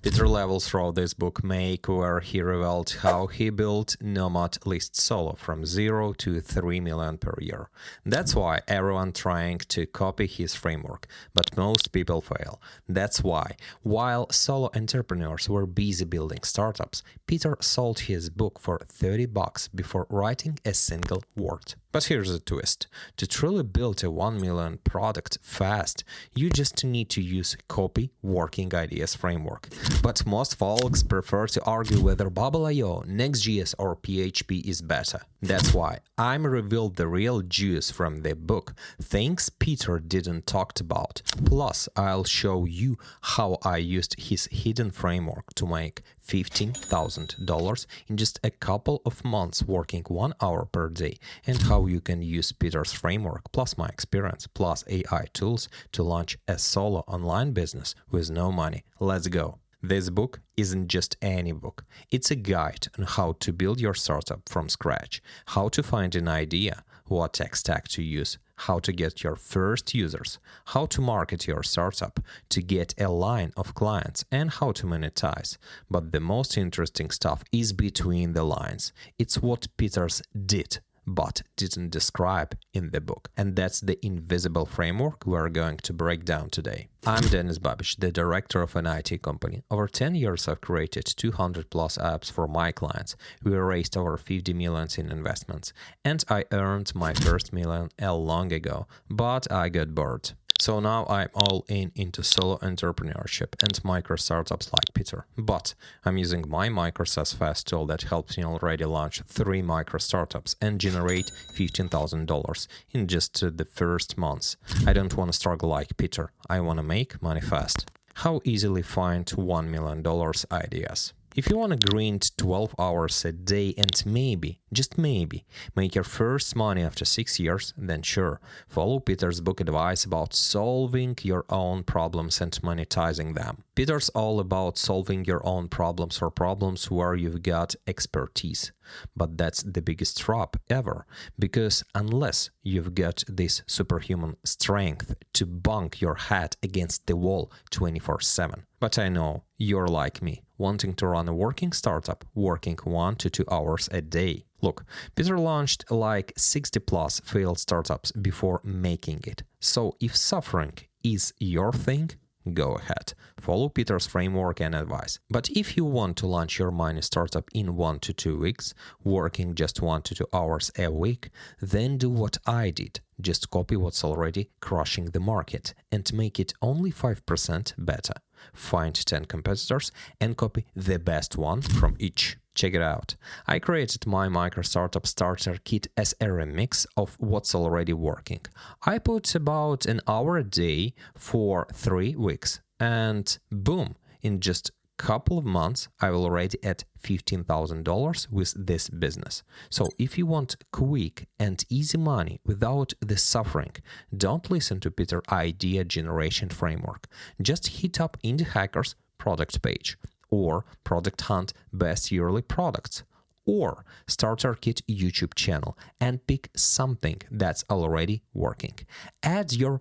Pieter Levels wrote this book, Make, where he revealed how he built Nomad List solo from 0 to 3 million per year. That's why everyone trying to copy his framework, but most people fail. That's why, while solo entrepreneurs were busy building startups, Pieter sold his book for $30 before writing a single word. But here's the twist. To truly build a 1 million product fast, you just need to use copy working ideas framework. But most folks prefer to argue whether Bubble.io, Next.js or PHP is better. That's why I'm revealed the real juice from the book, things Pieter didn't talk about. Plus, I'll show you how I used his hidden framework to make $15,000 in just a couple of months working 1 hour per day, and how you can use Pieter's framework plus my experience plus AI tools to launch a solo online business with no money. Let's go. This book isn't just any book. It's a guide on how to build your startup from scratch, how to find an idea, what tech stack to use, how to get your first users, how to market your startup to get a line of clients, and how to monetize. But the most interesting stuff is between the lines. It's what Pieter's did, but didn't describe in the book. And that's the invisible framework we're going to break down today. I'm Denis Babish, the director of an IT company. Over 10 years, I've created 200 plus apps for my clients. We raised over 50 million in investments. And I earned my first million long ago, but I got bored. So now I'm all into solo entrepreneurship and micro startups like Pieter. But I'm using my micro SaaS fast tool that helps me already launch 3 micro startups and generate $15,000 in just the first months. I don't want to struggle like Pieter. I want to make money fast. How easily find $1 million ideas? If you want to grind 12 hours a day and maybe, just maybe, make your first money after 6 years, then sure, follow Pieter's book advice about solving your own problems and monetizing them. Pieter's all about solving your own problems or problems where you've got expertise. But that's the biggest trap ever, because unless you've got this superhuman strength to bang your head against the wall 24/7. But I know you're like me, wanting to run a working startup, working 1 to 2 hours a day. Look, Pieter launched like 60 plus failed startups before making it. So if suffering is your thing, go ahead. Follow Pieter's framework and advice. But if you want to launch your mini startup in 1 to 2 weeks, working just 1 to 2 hours a week, then do what I did. Just copy what's already crushing the market and make it only 5% better. Find 10 competitors and copy the best one from each. Check it out. I created my micro startup starter kit as a remix of what's already working. I put about an hour a day for 3 weeks, and boom, in just couple of months, I will already at $15,000 with this business. So if you want quick and easy money without the suffering, don't listen to Pieter idea generation framework. Just hit up Indie Hackers product page, or Product Hunt best yearly products, or Starter Kit YouTube channel and pick something that's already working. Add your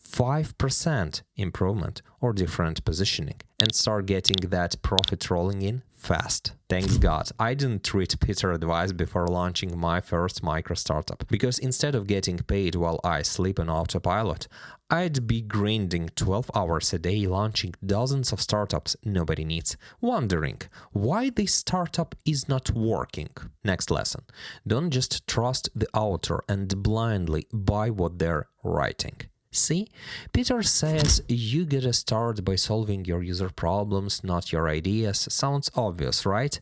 5% improvement or different positioning and start getting that profit rolling in fast. Thanks God, I didn't treat Pieter advice before launching my first micro startup, because instead of getting paid while I sleep on autopilot, I'd be grinding 12 hours a day launching dozens of startups nobody needs, wondering why this startup is not working. Next lesson. Don't just trust the author and blindly buy what they're writing. See, Pieter says you gotta start by solving your user problems, not your ideas. Sounds obvious, right?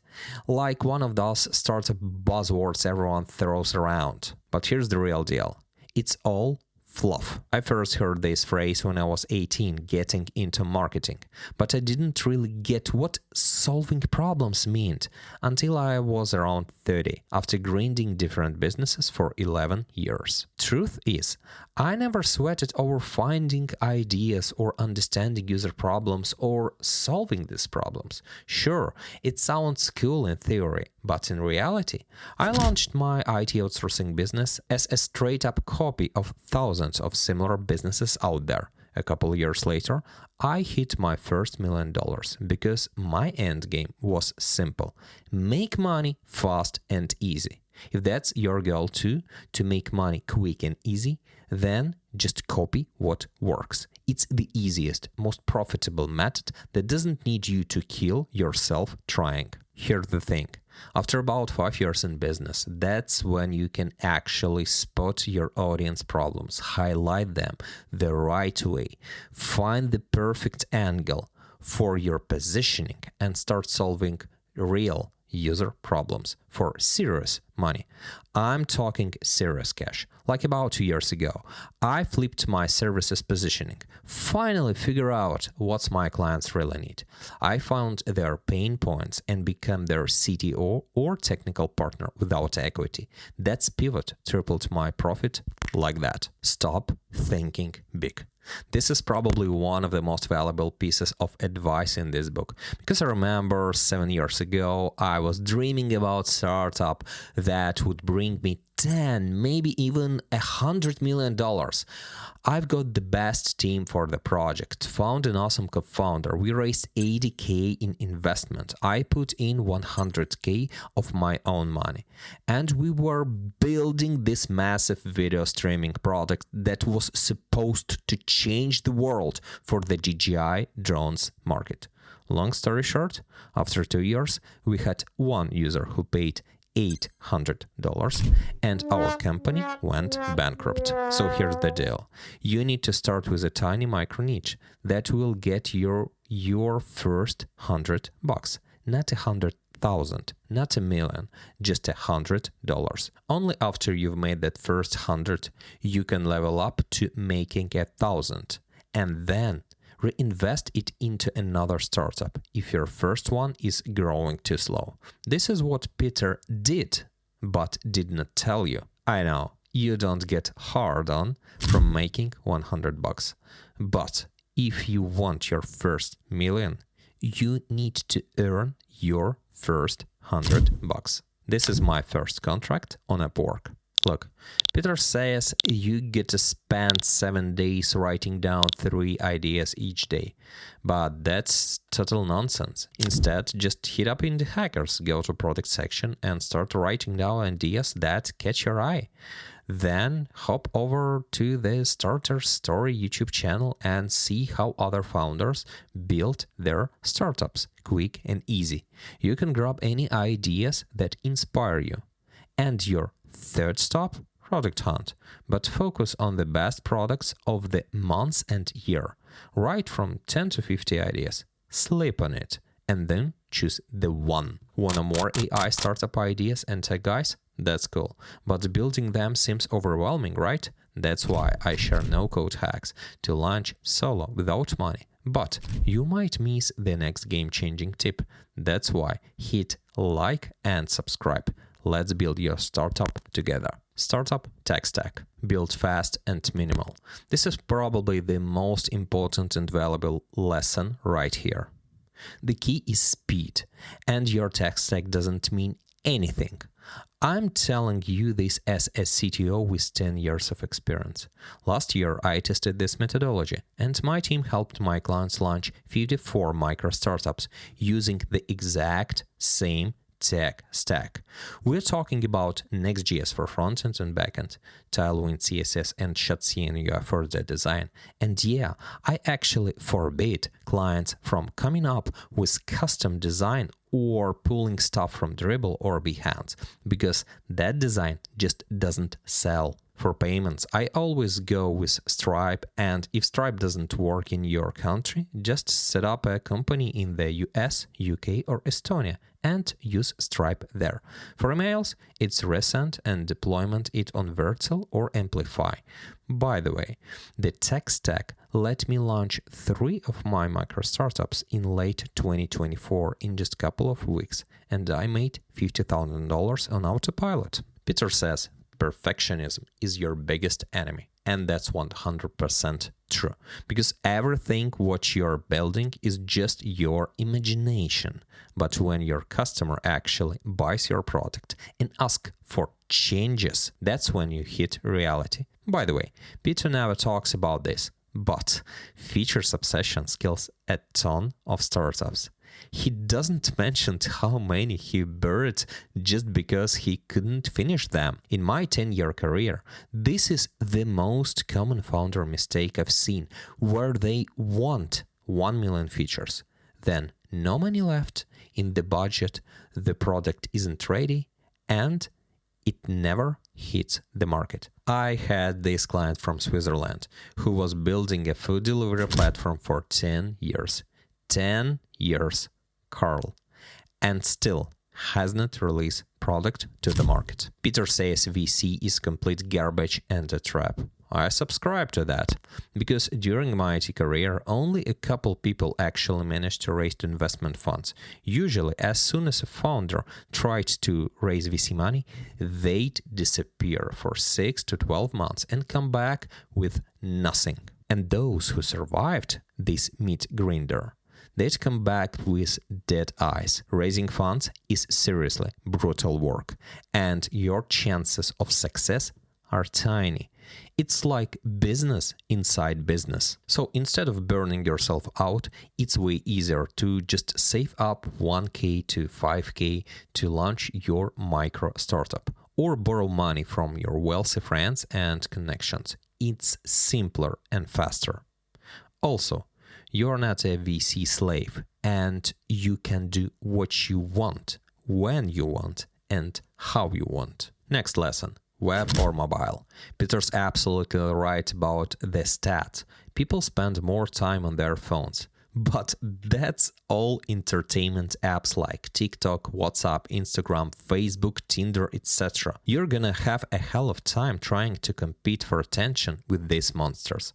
Like one of those startup buzzwords everyone throws around. But here's the real deal. It's all fluff. I first heard this phrase when I was 18, getting into marketing, but I didn't really get what solving problems meant until I was around 30, after grinding different businesses for 11 years. Truth is, I never sweated over finding ideas or understanding user problems or solving these problems. Sure, it sounds cool in theory, but in reality, I launched my IT outsourcing business as a straight-up copy of thousands of similar businesses out there. A couple years later, I hit my first $1 million because my end game was simple. Make money fast and easy. If that's your goal too, to make money quick and easy, then just copy what works. It's the easiest, most profitable method that doesn't need you to kill yourself trying. Here's the thing. After about 5 years in business, that's when you can actually spot your audience problems, highlight them the right way, find the perfect angle for your positioning, and start solving real user problems for serious money. I'm talking serious cash. Like about 2 years ago, I flipped my services positioning. Finally figure out what my clients really need. I found their pain points and become their CTO or technical partner without equity. That's pivot tripled my profit like that. Stop thinking big. This is probably one of the most valuable pieces of advice in this book, because I remember 7 years ago, I was dreaming about startup that would bring me 10, maybe even $100 million. I've got the best team for the project, found an awesome co-founder. We raised $80K in investment. I put in $100K of my own money. And we were building this massive video streaming product that was supposed to change the world for the DJI drones market. Long story short, after 2 years, we had one user who paid $800 and our company went bankrupt. So here's the deal. You need to start with a tiny micro niche that will get your first $100, not 100,000, not $1 million, just $100. Only after you've made that first 100, you can level up to making 1,000 and then reinvest it into another startup if your first one is growing too slow. This is what Pieter did, but did not tell you. I know, you don't get hard on from making $100. But if you want your first million, you need to earn your first $100. This is my first contract on Upwork. Look, Pieter says you get to spend 7 days writing down 3 ideas each day, but that's total nonsense. Instead, just hit up Indie Hackers, go to product section and start writing down ideas that catch your eye. Then hop over to the Starter Story YouTube channel and see how other founders build their startups quick and easy. You can grab any ideas that inspire you. And your third stop, product hunt, but focus on the best products of the months and year. Write from 10 to 50 ideas, sleep on it, and then choose the one. Want more AI startup ideas and tech guys? That's cool, but building them seems overwhelming, right? That's why I share no-code hacks to launch solo without money. But you might miss the next game-changing tip. That's why hit like and subscribe. Let's build your startup together. Startup tech stack. Build fast and minimal. This is probably the most important and valuable lesson right here. The key is speed, and your tech stack doesn't mean anything. I'm telling you this as a CTO with 10 years of experience. Last year, I tested this methodology, and my team helped my clients launch 54 micro startups using the exact same tech stack. We're talking about Next.js for frontend and backend, Tailwind CSS and Shadcn for the design. And yeah, I actually forbid clients from coming up with custom design or pulling stuff from Dribbble or Behance, because that design just doesn't sell. For payments, I always go with Stripe, and if Stripe doesn't work in your country, just set up a company in the US, UK or Estonia and use Stripe there. For emails, it's Resend and deployment it on Vercel or Amplify. By the way, the tech stack let me launch 3 of my micro startups in late 2024 in just a couple of weeks, and I made $50,000 on autopilot. Pieter says, perfectionism is your biggest enemy. And that's 100% true. Because everything what you're building is just your imagination. But when your customer actually buys your product and asks for changes, that's when you hit reality. By the way, Pieter never talks about this, But features obsession kills a ton of startups. He doesn't mention how many he buried just because he couldn't finish them. In my 10-year career, this is the most common founder mistake I've seen, where they want 1 million features. Then no money left in the budget, the product isn't ready, and it never hits the market. I had this client from Switzerland who was building a food delivery platform for 10 years. 10 years, Carl, and still hasn't released product to the market. Pieter says VC is complete garbage and a trap. I subscribe to that, because during my IT career, only a couple people actually managed to raise investment funds. Usually, as soon as a founder tried to raise VC money, they'd disappear for 6 to 12 months and come back with nothing. And those who survived this meat grinder, they'd come back with dead eyes. Raising funds is seriously brutal work, and your chances of success are tiny. It's like business inside business. So instead of burning yourself out, it's way easier to just save up 1K to 5K to launch your micro startup, or borrow money from your wealthy friends and connections. It's simpler and faster. Also, you're not a VC slave, and you can do what you want, when you want, and how you want. Next lesson. Web or mobile. Pieter's absolutely right about the stat. People spend more time on their phones. But that's all entertainment apps like TikTok, WhatsApp, Instagram, Facebook, Tinder, etc. You're gonna have a hell of time trying to compete for attention with these monsters.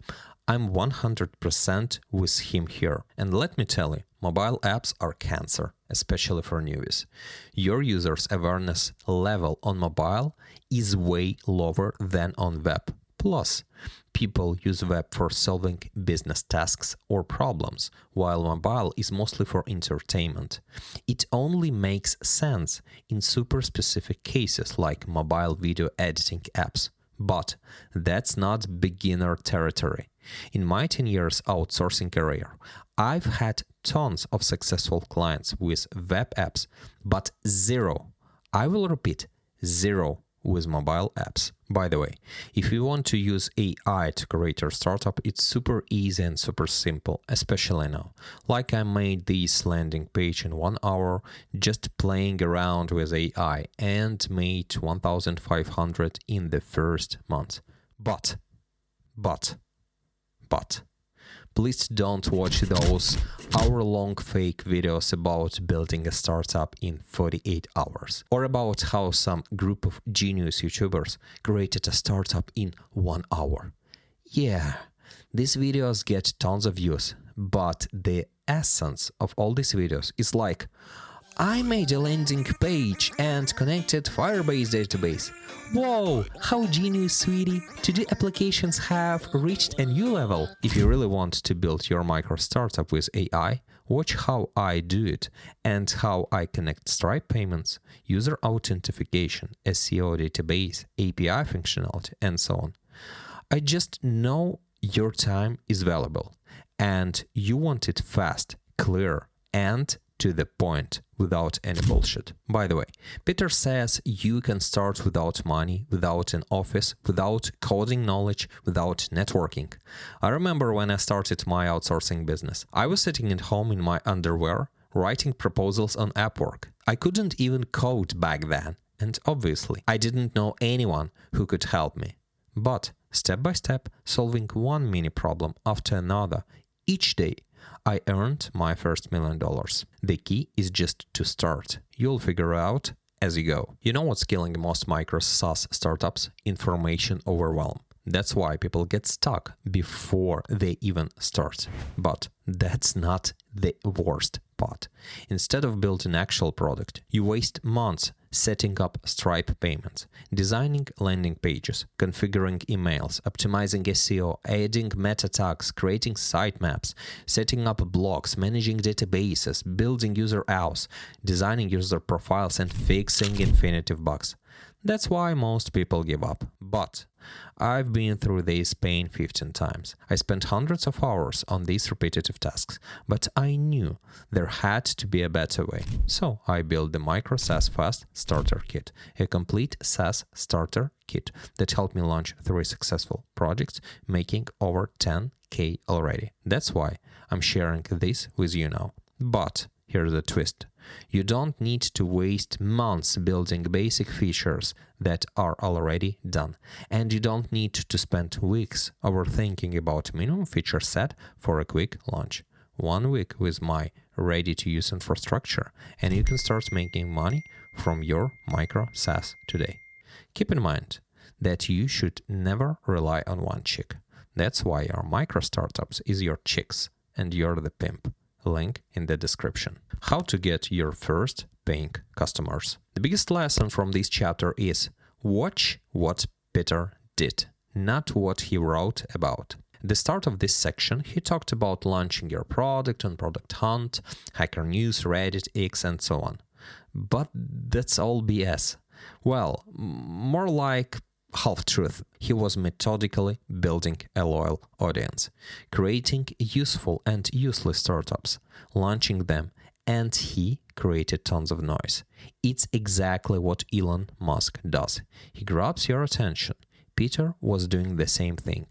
I'm 100% with him here. And let me tell you, mobile apps are cancer, especially for newbies. Your users' awareness level on mobile is way lower than on web. Plus, people use web for solving business tasks or problems, while mobile is mostly for entertainment. It only makes sense in super specific cases like mobile video editing apps. But that's not beginner territory. In my 10 years outsourcing career, I've had tons of successful clients with web apps, but zero, I will repeat, zero with mobile apps. By the way, if you want to use AI to create your startup, it's super easy and super simple, especially now. Like I made this landing page in 1 hour just playing around with AI and made 1,500 in the first month. But, please don't watch those hour-long fake videos about building a startup in 48 hours, or about how some group of genius YouTubers created a startup in 1 hour. Yeah, these videos get tons of views, but the essence of all these videos is like, I made a landing page and connected Firebase database. Whoa, how genius, sweetie! Today applications have reached a new level. If you really want to build your micro startup with AI, watch how I do it and how I connect Stripe payments, user authentication, SEO database, API functionality, and so on. I just know your time is valuable and you want it fast, clear, and to the point, without any bullshit. By the way, Pieter says you can start without money, without an office, without coding knowledge, without networking. I remember when I started my outsourcing business, I was sitting at home in my underwear, writing proposals on Upwork. I couldn't even code back then, and obviously, I didn't know anyone who could help me. But step by step, solving one mini problem after another, each day, I earned my first $1 million. The key is just to start. You'll figure out as you go. You know what's killing most micro SaaS startups? Information overwhelm. That's why people get stuck before they even start. But that's not the worst part. Instead of building an actual product, you waste months setting up Stripe payments, designing landing pages, configuring emails, optimizing SEO, adding meta tags, creating sitemaps, setting up blogs, managing databases, building user apps, designing user profiles, and fixing infinitive bugs. That's why most people give up. But I've been through this pain 15 times. I spent hundreds of hours on these repetitive tasks, but I knew there had to be a better way. So I built the Micro SaaS Fast Starter Kit, a complete SaaS starter kit that helped me launch 3 successful projects, making over 10K already. That's why I'm sharing this with you now. But here's the twist. You don't need to waste months building basic features that are already done. And you don't need to spend weeks overthinking about minimum feature set for a quick launch. 1 week with my ready-to-use infrastructure, and you can start making money from your micro SaaS today. Keep in mind that you should never rely on one chick. That's why your micro startups is your chicks, and you're the pimp. Link in the description. How to get your first paying customers. The biggest lesson from this chapter is watch what Pieter did, not what he wrote about. At the start of this section, he talked about launching your product on Product Hunt, Hacker News, Reddit, X, and so on. But that's all BS. Well, more like half-truth. He was methodically building a loyal audience, creating useful and useless startups, launching them, and he created tons of noise. It's exactly what Elon Musk does. He grabs your attention. Pieter was doing the same thing,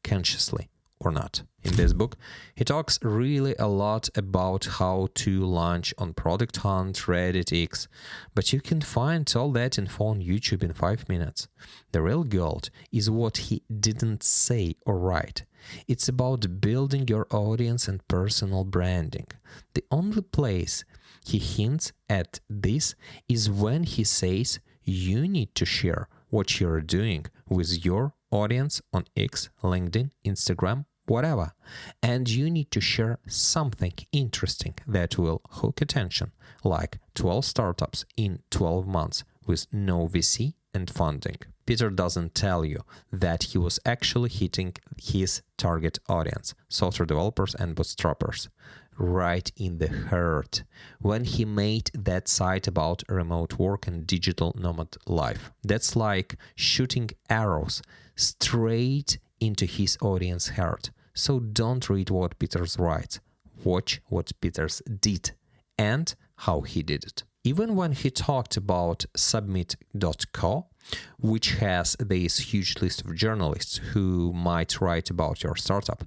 consciously or not. In this book, he talks really a lot about how to launch on Product Hunt, Reddit, X, but you can find all that info on YouTube in 5 minutes. The real gold is what he didn't say or write. It's about building your audience and personal branding. The only place he hints at this is when he says you need to share what you're doing with your audience on X, LinkedIn, Instagram, whatever. And you need to share something interesting that will hook attention, like 12 startups in 12 months with no VC and funding. Pieter doesn't tell you that he was actually hitting his target audience, software developers and bootstrappers, right in the heart when he made that site about remote work and digital nomad life. That's like shooting arrows straight into his audience heart. So don't read what Pieter writes. Watch what Pieter did and how he did it. Even when he talked about submit.co, which has this huge list of journalists who might write about your startup,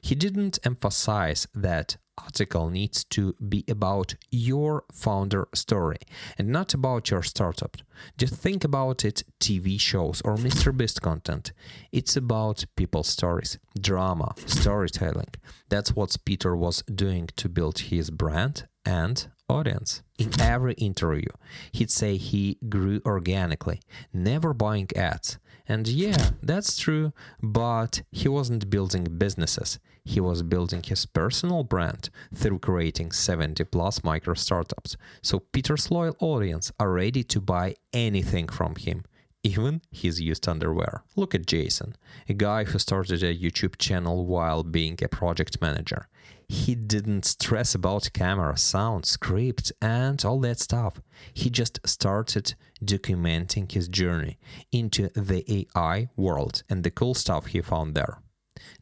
he didn't emphasize that article needs to be about your founder story and not about your startup. Just think about it, TV shows or MrBeast content. It's about people's stories, drama, storytelling. That's what Pieter was doing to build his brand and audience. In every interview, he'd say he grew organically, never buying ads. And yeah, that's true, but he wasn't building businesses. He was building his personal brand through creating 70 plus micro startups. So Pieter's loyal audience are ready to buy anything from him, even his used underwear. Look at Jason, a guy who started a YouTube channel while being a project manager. He didn't stress about camera, sound, script, and all that stuff. He just started documenting his journey into the AI world and the cool stuff he found there.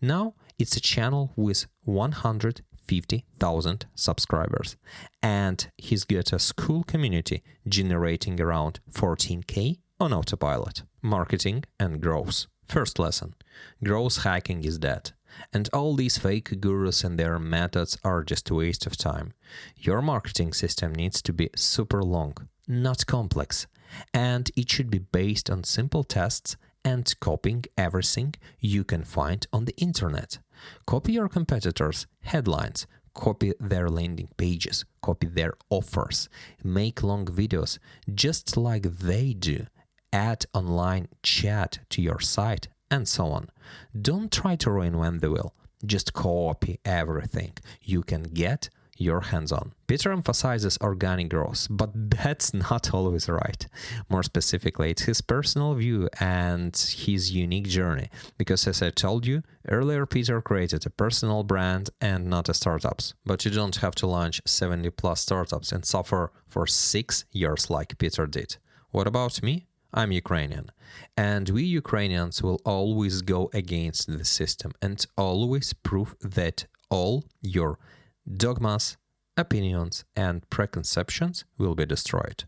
Now it's a channel with 150,000 subscribers, and he's got a school community generating around 14K on autopilot. Marketing and growth. First lesson: growth hacking is dead. And all these fake gurus and their methods are just a waste of time. Your marketing system needs to be super long, not complex, and it should be based on simple tests and copying everything you can find on the internet. Copy your competitors' headlines, copy their landing pages, copy their offers, make long videos just like they do, add online chat to your site, and so on. Don't try to reinvent the wheel. Just copy everything you can get your hands on. Pieter emphasizes organic growth, but that's not always right. More specifically, it's his personal view and his unique journey. Because as I told you earlier, Pieter created a personal brand and not a startups. But you don't have to launch 70 plus startups and suffer for 6 years like Pieter did. What about me? I'm Ukrainian, and we Ukrainians will always go against the system and always prove that all your dogmas, opinions, and preconceptions will be destroyed.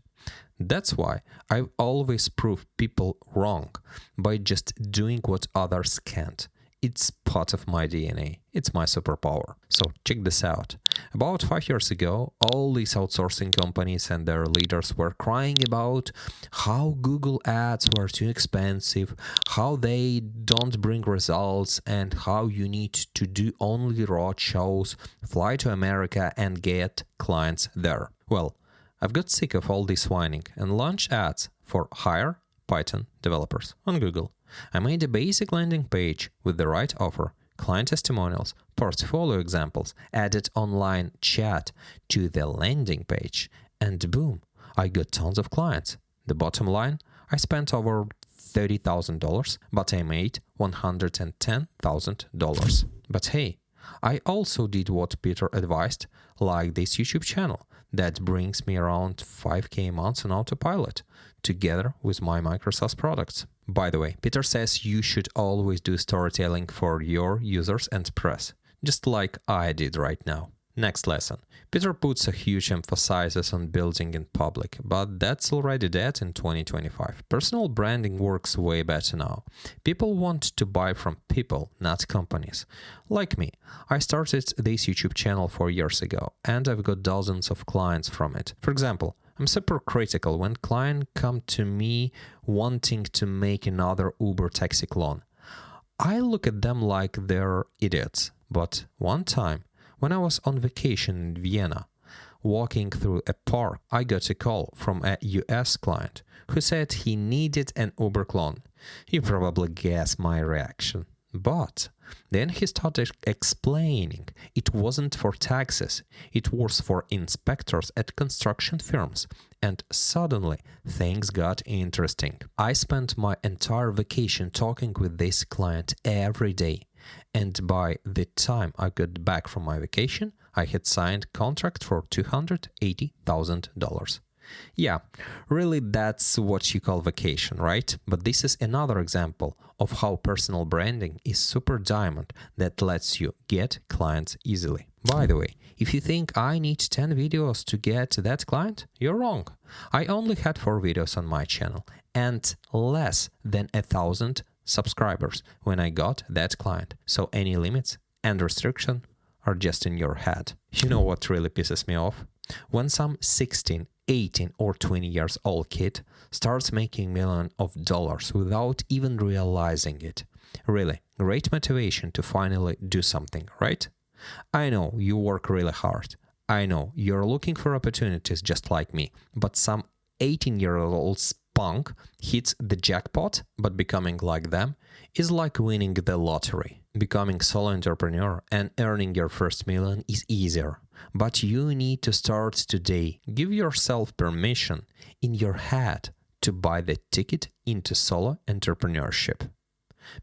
That's why I always prove people wrong by just doing what others can't. It's part of my DNA. It's my superpower. So check this out. About 5 years ago, all these outsourcing companies and their leaders were crying about how Google ads were too expensive, how they don't bring results, and how you need to do only road shows, fly to America, and get clients there. Well, I've got sick of all this whining and launched ads for hire Python developers on Google. I made a basic landing page with the right offer, client testimonials, portfolio examples, added online chat to the landing page, and boom, I got tons of clients. The bottom line, I spent over $30,000, but I made $110,000. But hey, I also did what Pieter advised, like this YouTube channel that brings me around 5k a month on autopilot, together with my Microsoft products. By the way, Pieter says you should always do storytelling for your users and press, just like I did right now. Next lesson. Pieter puts a huge emphasis on building in public, but that's already dead in 2025. Personal branding works way better now. People want to buy from people, not companies. Like me, I started this YouTube channel 4 years ago, and I've got dozens of clients from it. For example, I'm super critical when clients come to me wanting to make another Uber taxi clone. I look at them like they're idiots. But one time, when I was on vacation in Vienna, walking through a park, I got a call from a US client who said he needed an Uber clone. You probably guessed my reaction. But then he started explaining it wasn't for taxes, it was for inspectors at construction firms. And suddenly, things got interesting. I spent my entire vacation talking with this client every day. And by the time I got back from my vacation, I had signed a contract for $280,000. Yeah, really that's what you call vacation, right? But this is another example of how personal branding is super diamond that lets you get clients easily. By the way, if you think I need 10 videos to get that client, you're wrong. I only had 4 videos on my channel and less than 1,000 subscribers when I got that client. So any limits and restriction are just in your head. You know what really pisses me off? When some 16, 18 or 20 years old kid starts making millions of dollars without even realizing it. Really, great motivation to finally do something, right? I know you work really hard. I know you're looking for opportunities just like me, but some 18-year-old punk hits the jackpot, but becoming like them is like winning the lottery. Becoming solo entrepreneur and earning your first million is easier, but you need to start today. Give yourself permission in your head to buy the ticket into solo entrepreneurship.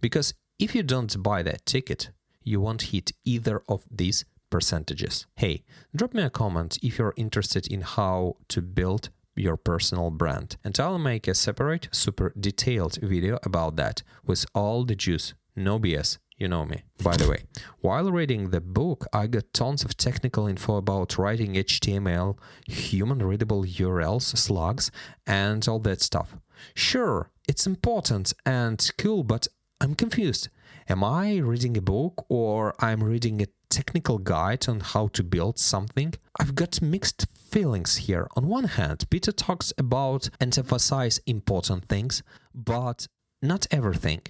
Because if you don't buy that ticket, you won't hit either of these percentages. Hey, drop me a comment if you're interested in how to build your personal brand, and I'll make a separate, super detailed video about that with all the juice, no BS, you know me. By the way, while reading the book, I got tons of technical info about writing HTML, human-readable URLs, slugs, and all that stuff. Sure, it's important and cool, but I'm confused. Am I reading a book or I'm reading a technical guide on how to build something? I've got mixed feelings here. On one hand, Pieter talks about and emphasizes important things, but not everything.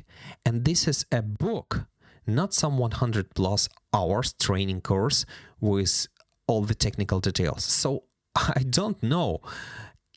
And this is a book, not some 100 plus hours training course with all the technical details. So I don't know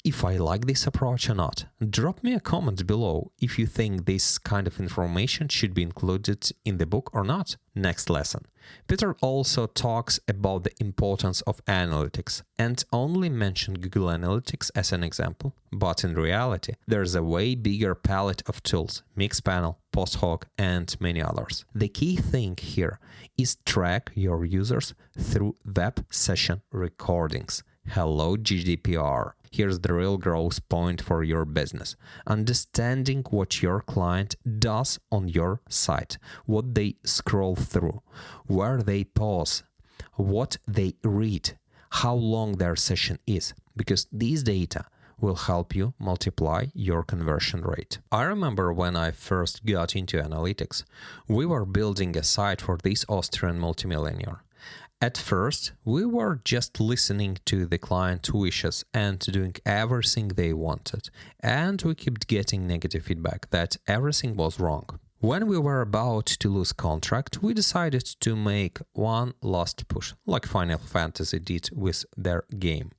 if I like this approach or not. Drop me a comment below if you think this kind of information should be included in the book or not. Next lesson. Pieter also talks about the importance of analytics and only mentioned Google Analytics as an example. But in reality, there's a way bigger palette of tools, Mixpanel, Post-Hoc, and many others. The key thing here is track your users through web session recordings. Hello GDPR. here's the real growth point for your business. Understanding what your client does on your site, what they scroll through, where they pause, what they read, how long their session is, because these data will help you multiply your conversion rate. I remember when I first got into analytics, we were building a site for this Austrian multimillionaire. At first, we were just listening to the client wishes and doing everything they wanted, and we kept getting negative feedback that everything was wrong. When we were about to lose contract, we decided to make one last push, like Final Fantasy did with their game.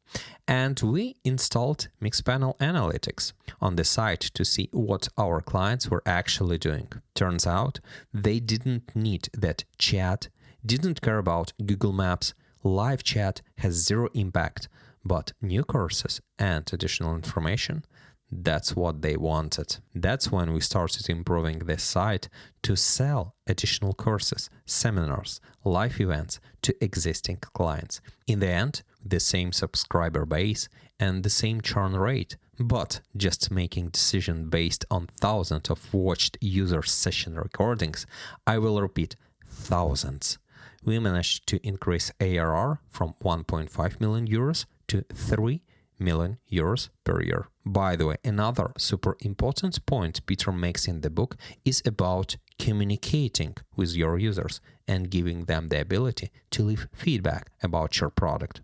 And we installed Mixpanel Analytics on the site to see what our clients were actually doing. Turns out, they didn't need that chat, didn't care about Google Maps, live chat has zero impact, but new courses and additional information, that's what they wanted. That's when we started improving the site to sell additional courses, seminars, live events to existing clients. In the end, the same subscriber base and the same churn rate, but just making decisions based on thousands of watched user session recordings. I will repeat, thousands. We managed to increase ARR from 1.5 million euros to 3 million euros per year. By the way, another super important point Pieter makes in the book is about communicating with your users and giving them the ability to leave feedback about your product.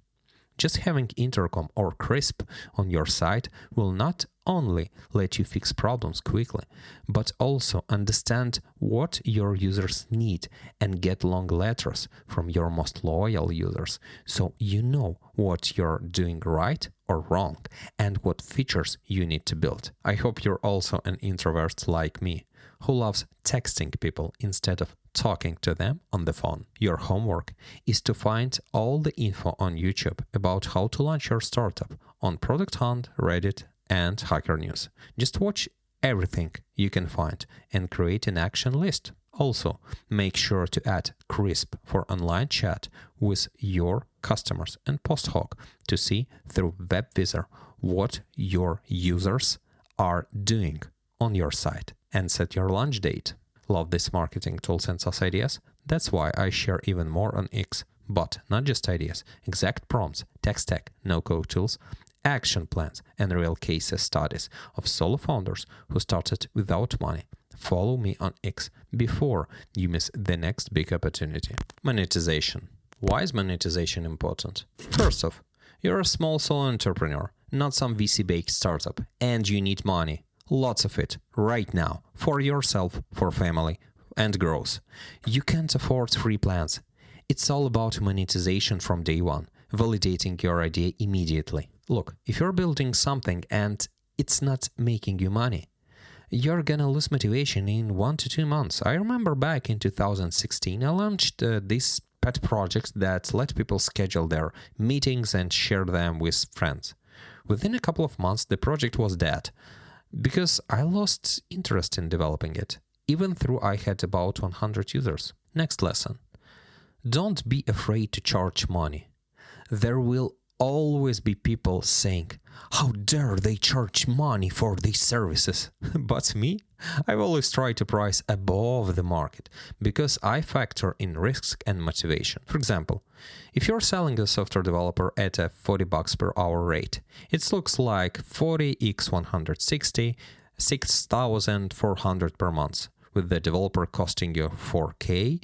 Just having intercom or crisp on your site will not only let you fix problems quickly, but also understand what your users need and get long letters from your most loyal users, so you know what you're doing right or wrong and what features you need to build. I hope you're also an introvert like me, who loves texting people instead of talking to them on the phone. Your homework is to find all the info on YouTube about how to launch your startup on Product Hunt, Reddit, and Hacker News. Just watch everything you can find and create an action list. Also, make sure to add Crisp for online chat with your customers and post hoc to see through WebVisor what your users are doing on your site and set your launch date. Love this marketing tools and SaaS ideas? That's why I share even more on X. But not just ideas, exact prompts, tech stack, no-code tools, action plans, and real case studies of solo founders who started without money. Follow me on X before you miss the next big opportunity. Monetization. Why is monetization important? First off, you're a small solo entrepreneur, not some VC-baked startup, and you need money. Lots of it, right now, for yourself, for family, and growth. You can't afford free plans. It's all about monetization from day one, validating your idea immediately. Look, if you're building something and it's not making you money, you're gonna lose motivation in 1 to 2 months. I remember back in 2016, I launched this pet project that let people schedule their meetings and share them with friends. Within a couple of months, the project was dead, because I lost interest in developing it, even though I had about 100 users. Next lesson. Don't be afraid to charge money. There will always be people saying, how dare they charge money for these services? But me, I've always tried to price above the market because I factor in risks and motivation. For example, if you're selling a software developer at a $40 per hour rate, it looks like 40 x 160, 6,400 per month. With the developer costing you $4K,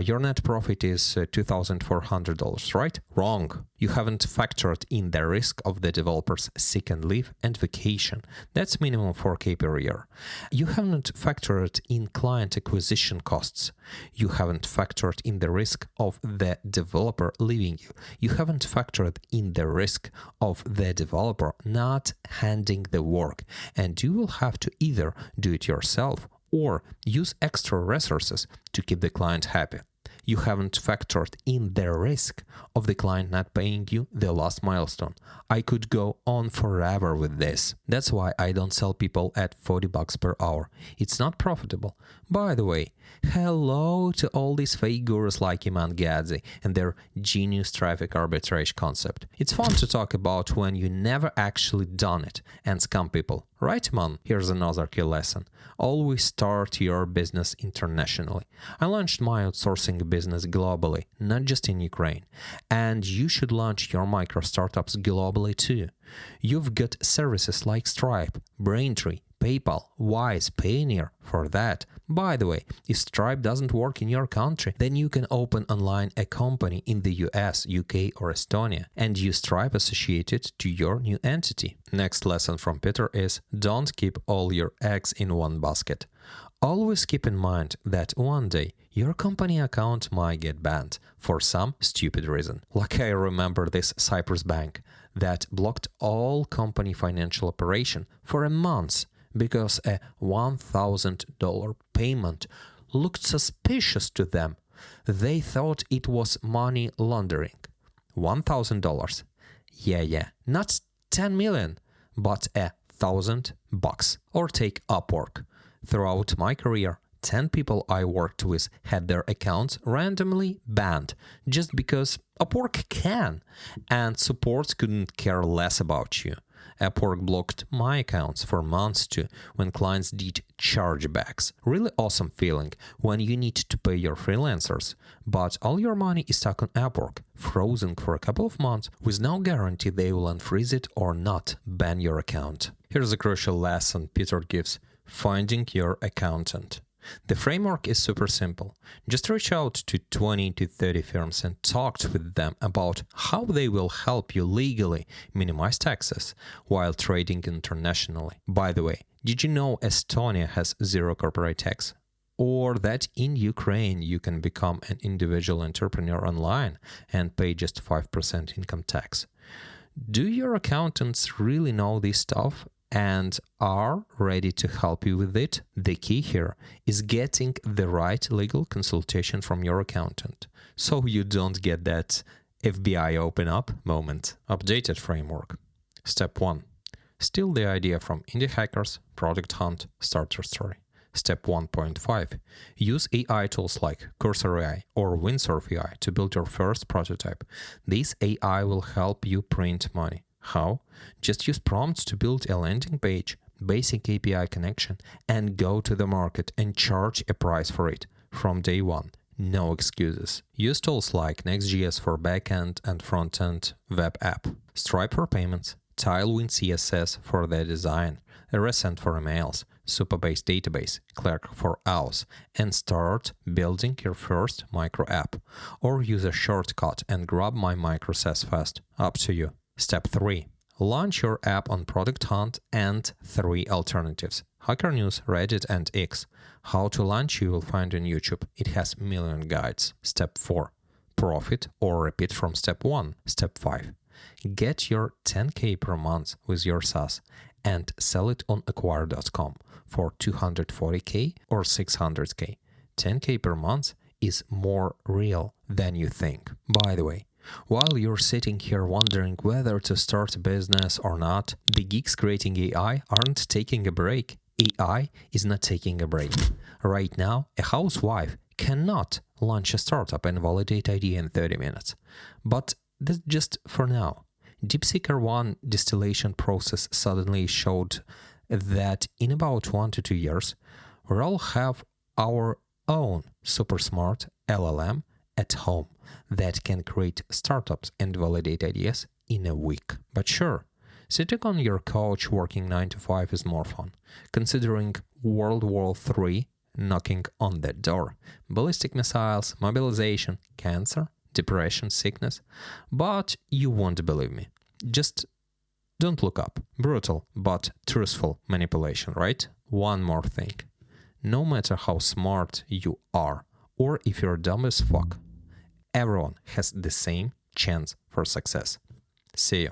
your net profit is $2,400, right? Wrong. You haven't factored in the risk of the developer's sick and leave and vacation. That's minimum $4K per year. You haven't factored in client acquisition costs. You haven't factored in the risk of the developer leaving you. You haven't factored in the risk of the developer not handing the work. And you will have to either do it yourself or use extra resources to keep the client happy. You haven't factored in the risk of the client not paying you the last milestone. I could go on forever with this. That's why I don't sell people at $40 per hour. It's not profitable. By the way, hello to all these fake gurus like Iman Gadzi and their genius traffic arbitrage concept. It's fun to talk about when you never actually done it and scam people. Right, Iman? Here's another key lesson. Always start your business internationally. I launched my outsourcing business globally, not just in Ukraine. And you should launch your micro startups globally too. You've got services like Stripe, Braintree, PayPal, Wise, Payoneer for that. By the way, if Stripe doesn't work in your country, then you can open online a company in the US, UK or Estonia and use Stripe associated to your new entity. Next lesson from Pieter is don't keep all your eggs in one basket. Always keep in mind that one day your company account might get banned for some stupid reason. Like I remember this Cyprus bank that blocked all company financial operation for a month because a $1,000 payment looked suspicious to them. They thought it was money laundering. $1,000. Yeah, not 10 million, but $1,000. Or take Upwork. Throughout my career, 10 people I worked with had their accounts randomly banned just because Upwork can, and support couldn't care less about you. Upwork blocked my accounts for months too when clients did chargebacks. Really awesome feeling when you need to pay your freelancers, but all your money is stuck on Upwork, frozen for a couple of months with no guarantee they will unfreeze it or not ban your account. Here's a crucial lesson Pieter gives: finding your accountant. The framework is super simple. Just reach out to 20 to 30 firms and talk with them about how they will help you legally minimize taxes while trading internationally. By the way, did you know Estonia has zero corporate tax? Or that in Ukraine you can become an individual entrepreneur online and pay just 5% income tax? Do your accountants really know this stuff and are ready to help you with it? The key here is getting the right legal consultation from your accountant, so you don't get that FBI open up moment. Updated framework. Step 1. Steal the idea from indie hackers, product hunt, starter story. Step 1.5. Use AI tools like Cursor AI or Windsurf AI to build your first prototype. This AI will help you print money. How? Just use prompts to build a landing page, basic API connection, and go to the market and charge a price for it from day one. No excuses. Use tools like Next.js for backend and frontend web app, Stripe for payments, Tailwind CSS for the design, Resend for emails, Supabase database, Clerk for AWS, and start building your first micro app. Or use a shortcut and grab my micro SaaS fast. Up to you. Step 3. Launch your app on Product Hunt and 3 alternatives: Hacker News, Reddit, and X. How to launch you will find on YouTube. It has million guides. Step 4. Profit or repeat from Step 1. Step 5. Get your 10K per month with your SaaS and sell it on acquire.com for 240K or 600K. 10K per month is more real than you think. By the way, while you're sitting here wondering whether to start a business or not, the geeks creating AI aren't taking a break. AI is not taking a break. Right now, a housewife cannot launch a startup and validate idea in 30 minutes. But that's just for now. DeepSeeker 1 distillation process suddenly showed that in about 1 to 2 years, we'll all have our own super smart LLM at home that can create startups and validate ideas in a week. But sure, sitting on your couch working 9 to 5 is more fun, considering World War III knocking on the door, ballistic missiles, mobilization, cancer, depression, sickness. But you won't believe me. Just don't look up. Brutal but truthful manipulation, right? One more thing. No matter how smart you are, or if you're dumb as fuck, everyone has the same chance for success. See you.